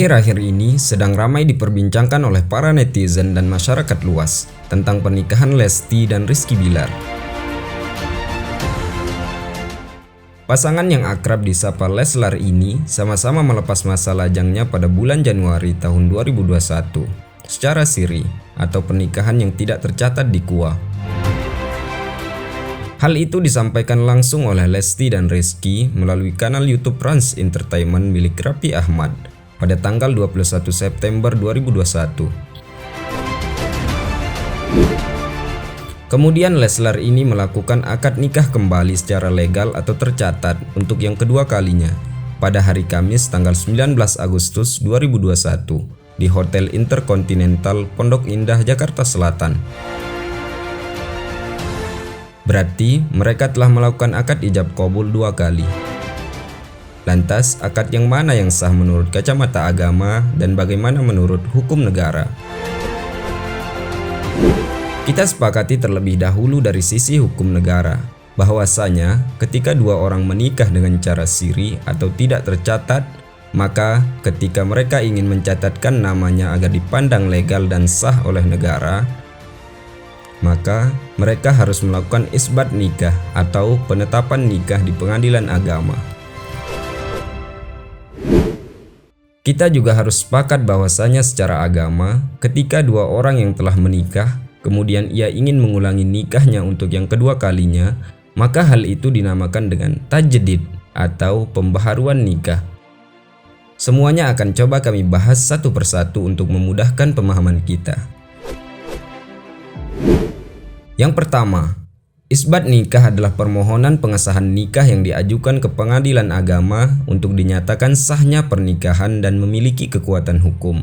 Akhir-akhir ini sedang ramai diperbincangkan oleh para netizen dan masyarakat luas tentang pernikahan Lesti dan Rizky Bilar. Pasangan yang akrab disapa Leslar ini sama-sama melepas masa lajangnya pada bulan Januari tahun 2021 secara siri atau pernikahan yang tidak tercatat di KUA. Hal itu disampaikan langsung oleh Lesti dan Rizky melalui kanal YouTube Rans Entertainment milik Raffi Ahmad pada tanggal 21 September 2021. Kemudian Leslar ini melakukan akad nikah kembali secara legal atau tercatat untuk yang kedua kalinya pada hari Kamis tanggal 19 Agustus 2021 di Hotel Intercontinental Pondok Indah, Jakarta Selatan. Berarti mereka telah melakukan akad ijab qabul 2 kali. Lantas, akad yang mana yang sah menurut kacamata agama dan bagaimana menurut hukum negara? Kita sepakati terlebih dahulu dari sisi hukum negara, bahwasanya ketika dua orang menikah dengan cara siri atau tidak tercatat, maka ketika mereka ingin mencatatkan namanya agar dipandang legal dan sah oleh negara, maka mereka harus melakukan isbat nikah atau penetapan nikah di pengadilan agama. Kita juga harus sepakat bahwasanya secara agama, ketika dua orang yang telah menikah, kemudian ia ingin mengulangi nikahnya untuk yang kedua kalinya, maka hal itu dinamakan dengan tajdid atau pembaharuan nikah. Semuanya akan coba kami bahas satu persatu untuk memudahkan pemahaman kita. Yang pertama, isbat nikah adalah permohonan pengesahan nikah yang diajukan ke pengadilan agama untuk dinyatakan sahnya pernikahan dan memiliki kekuatan hukum.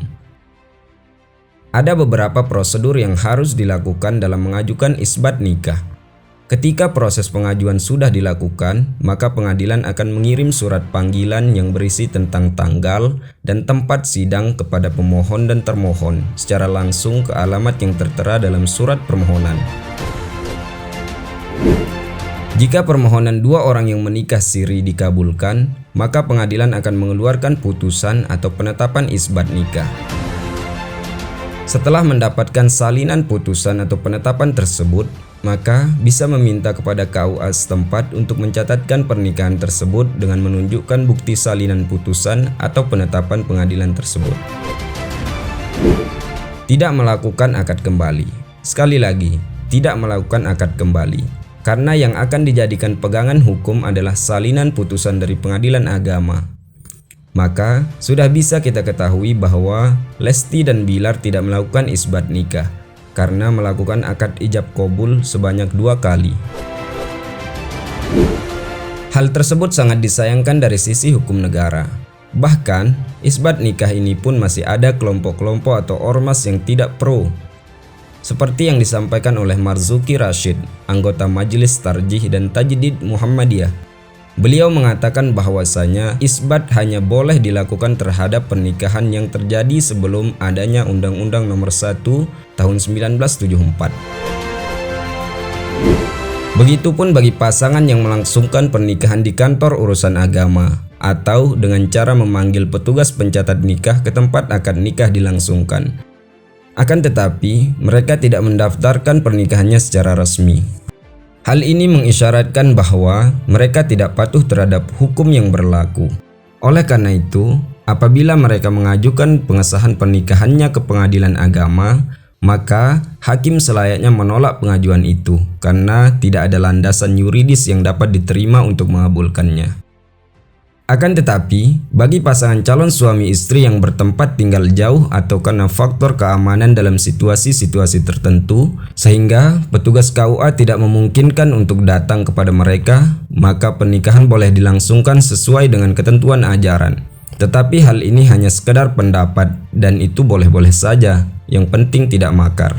Ada beberapa prosedur yang harus dilakukan dalam mengajukan isbat nikah. Ketika proses pengajuan sudah dilakukan, maka pengadilan akan mengirim surat panggilan yang berisi tentang tanggal dan tempat sidang kepada pemohon dan termohon secara langsung ke alamat yang tertera dalam surat permohonan. Jika permohonan dua orang yang menikah siri dikabulkan, maka pengadilan akan mengeluarkan putusan atau penetapan isbat nikah. Setelah mendapatkan salinan putusan atau penetapan tersebut, maka bisa meminta kepada KUA setempat untuk mencatatkan pernikahan tersebut dengan menunjukkan bukti salinan putusan atau penetapan pengadilan tersebut. Tidak melakukan akad kembali. Sekali lagi, tidak melakukan akad kembali, karena yang akan dijadikan pegangan hukum adalah salinan putusan dari pengadilan agama. Maka sudah bisa kita ketahui bahwa Lesti dan Bilar tidak melakukan isbat nikah karena melakukan akad ijab qabul sebanyak 2 kali. Hal tersebut sangat disayangkan dari sisi hukum negara. Bahkan isbat nikah ini pun masih ada kelompok-kelompok atau ormas yang tidak pro, seperti yang disampaikan oleh Marzuki Rashid, anggota Majelis Tarjih dan Tajdid Muhammadiyah. Beliau mengatakan bahwasanya isbat hanya boleh dilakukan terhadap pernikahan yang terjadi sebelum adanya Undang-Undang Nomor 1 Tahun 1974. Begitupun bagi pasangan yang melangsungkan pernikahan di kantor urusan agama atau dengan cara memanggil petugas pencatat nikah ke tempat akad nikah dilangsungkan. Akan tetapi, mereka tidak mendaftarkan pernikahannya secara resmi. Hal ini mengisyaratkan bahwa mereka tidak patuh terhadap hukum yang berlaku. Oleh karena itu, apabila mereka mengajukan pengesahan pernikahannya ke pengadilan agama, maka hakim selayaknya menolak pengajuan itu karena tidak ada landasan yuridis yang dapat diterima untuk mengabulkannya. Akan tetapi, bagi pasangan calon suami istri yang bertempat tinggal jauh atau karena faktor keamanan dalam situasi-situasi tertentu, sehingga petugas KUA tidak memungkinkan untuk datang kepada mereka, maka pernikahan boleh dilangsungkan sesuai dengan ketentuan ajaran. Tetapi hal ini hanya sekedar pendapat dan itu boleh-boleh saja, yang penting tidak makar.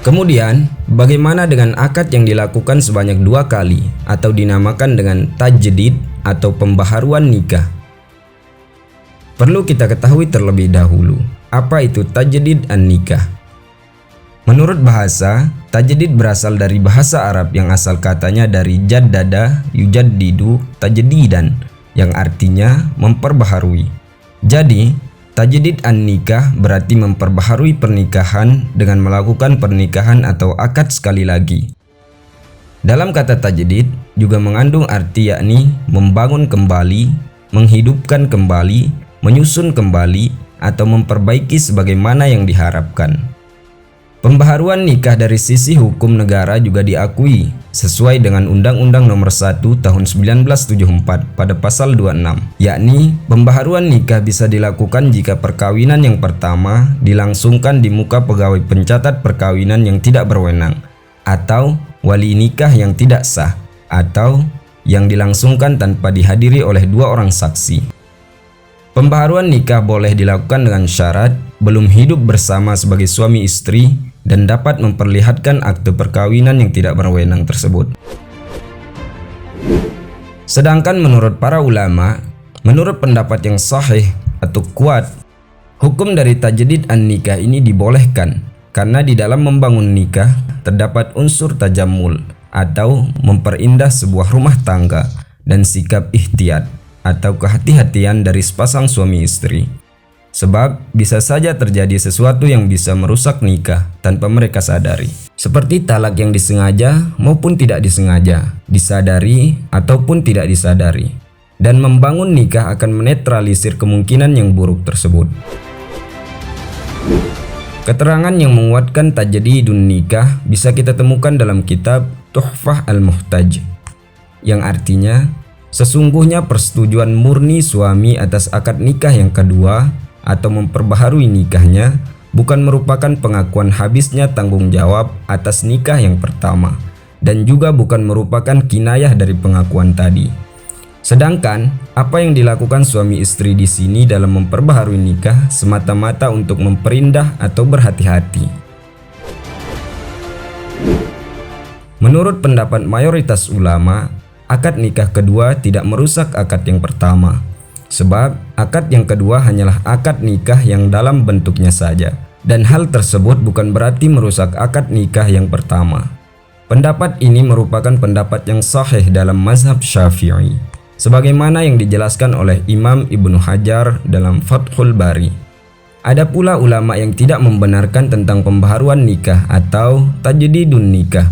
Kemudian, bagaimana dengan akad yang dilakukan sebanyak 2 kali atau dinamakan dengan tajdid atau pembaharuan nikah? Perlu kita ketahui terlebih dahulu, apa itu tajdid an-nikah? Menurut bahasa, tajdid berasal dari bahasa Arab yang asal katanya dari jaddada, yujaddidu, tajdidan, yang artinya memperbaharui. Jadi, tajdid an-nikah berarti memperbaharui pernikahan dengan melakukan pernikahan atau akad sekali lagi. Dalam kata tajdid juga mengandung arti yakni membangun kembali, menghidupkan kembali, menyusun kembali, atau memperbaiki sebagaimana yang diharapkan. Pembaharuan nikah dari sisi hukum negara juga diakui sesuai dengan Undang-Undang Nomor 1 Tahun 1974 pada pasal 26, yakni pembaharuan nikah bisa dilakukan jika perkawinan yang pertama dilangsungkan di muka pegawai pencatat perkawinan yang tidak berwenang, atau wali nikah yang tidak sah, atau yang dilangsungkan tanpa dihadiri oleh dua orang saksi. Pembaharuan nikah boleh dilakukan dengan syarat belum hidup bersama sebagai suami istri dan dapat memperlihatkan akte perkawinan yang tidak berwenang tersebut. Sedangkan menurut para ulama, menurut pendapat yang sahih atau kuat, hukum dari tajdid an-nikah ini dibolehkan karena di dalam membangun nikah terdapat unsur tajammul atau memperindah sebuah rumah tangga dan sikap ihtiyat atau kehati-hatian dari sepasang suami istri. Sebab bisa saja terjadi sesuatu yang bisa merusak nikah tanpa mereka sadari. Seperti talak yang disengaja maupun tidak disengaja, disadari ataupun tidak disadari. Dan membangun nikah akan menetralisir kemungkinan yang buruk tersebut. Keterangan yang menguatkan tajdidun nikah bisa kita temukan dalam kitab Tuhfah al-Muhtaj, yang artinya sesungguhnya persetujuan murni suami atas akad nikah yang kedua atau memperbaharui nikahnya bukan merupakan pengakuan habisnya tanggung jawab atas nikah yang pertama, dan juga bukan merupakan kinayah dari pengakuan tadi. Sedangkan apa yang dilakukan suami istri di sini dalam memperbaharui nikah semata-mata untuk memperindah atau berhati-hati. Menurut pendapat mayoritas ulama, akad nikah kedua tidak merusak akad yang pertama. Sebab akad yang kedua hanyalah akad nikah yang dalam bentuknya saja, dan hal tersebut bukan berarti merusak akad nikah yang pertama. Pendapat ini merupakan pendapat yang sahih dalam mazhab Syafi'i, sebagaimana yang dijelaskan oleh Imam Ibnu Hajar dalam Fathul Bari. Ada pula ulama yang tidak membenarkan tentang pembaharuan nikah atau tajdidun nikah,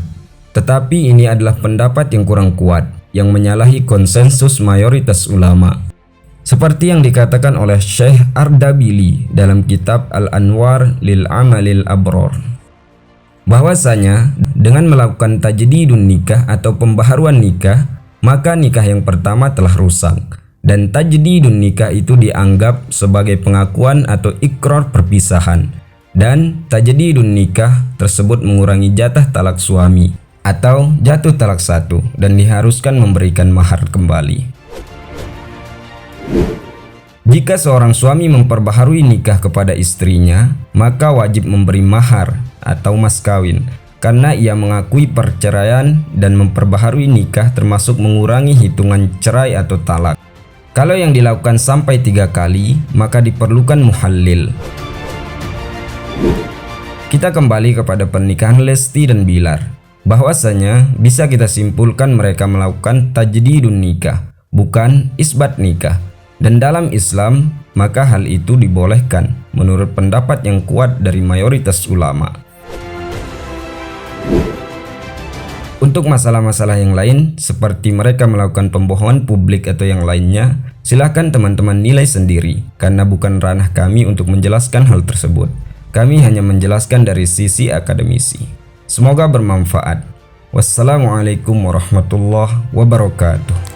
tetapi ini adalah pendapat yang kurang kuat, yang menyalahi konsensus mayoritas ulama. Seperti yang dikatakan oleh Syekh Ardabili dalam kitab Al-Anwar lil Amalil Abror, bahwasanya dengan melakukan tajdidun nikah atau pembaharuan nikah, maka nikah yang pertama telah rusak, dan tajdidun nikah itu dianggap sebagai pengakuan atau ikrar perpisahan, dan tajdidun nikah tersebut mengurangi jatah talak suami atau jatuh talak satu dan diharuskan memberikan mahar kembali. Jika seorang suami memperbaharui nikah kepada istrinya, maka wajib memberi mahar atau mas kawin, karena ia mengakui perceraian, dan memperbaharui nikah termasuk mengurangi hitungan cerai atau talak. Kalau yang dilakukan sampai 3 kali, maka diperlukan muhallil. Kita kembali kepada pernikahan Lesti dan Bilar, bahwasanya bisa kita simpulkan mereka melakukan tajdidun nikah, bukan isbat nikah. Dan dalam Islam, maka hal itu dibolehkan menurut pendapat yang kuat dari mayoritas ulama. Untuk masalah-masalah yang lain, seperti mereka melakukan pembohongan publik atau yang lainnya, silahkan teman-teman nilai sendiri, karena bukan ranah kami untuk menjelaskan hal tersebut. Kami hanya menjelaskan dari sisi akademisi. Semoga bermanfaat. Wassalamualaikum warahmatullahi wabarakatuh.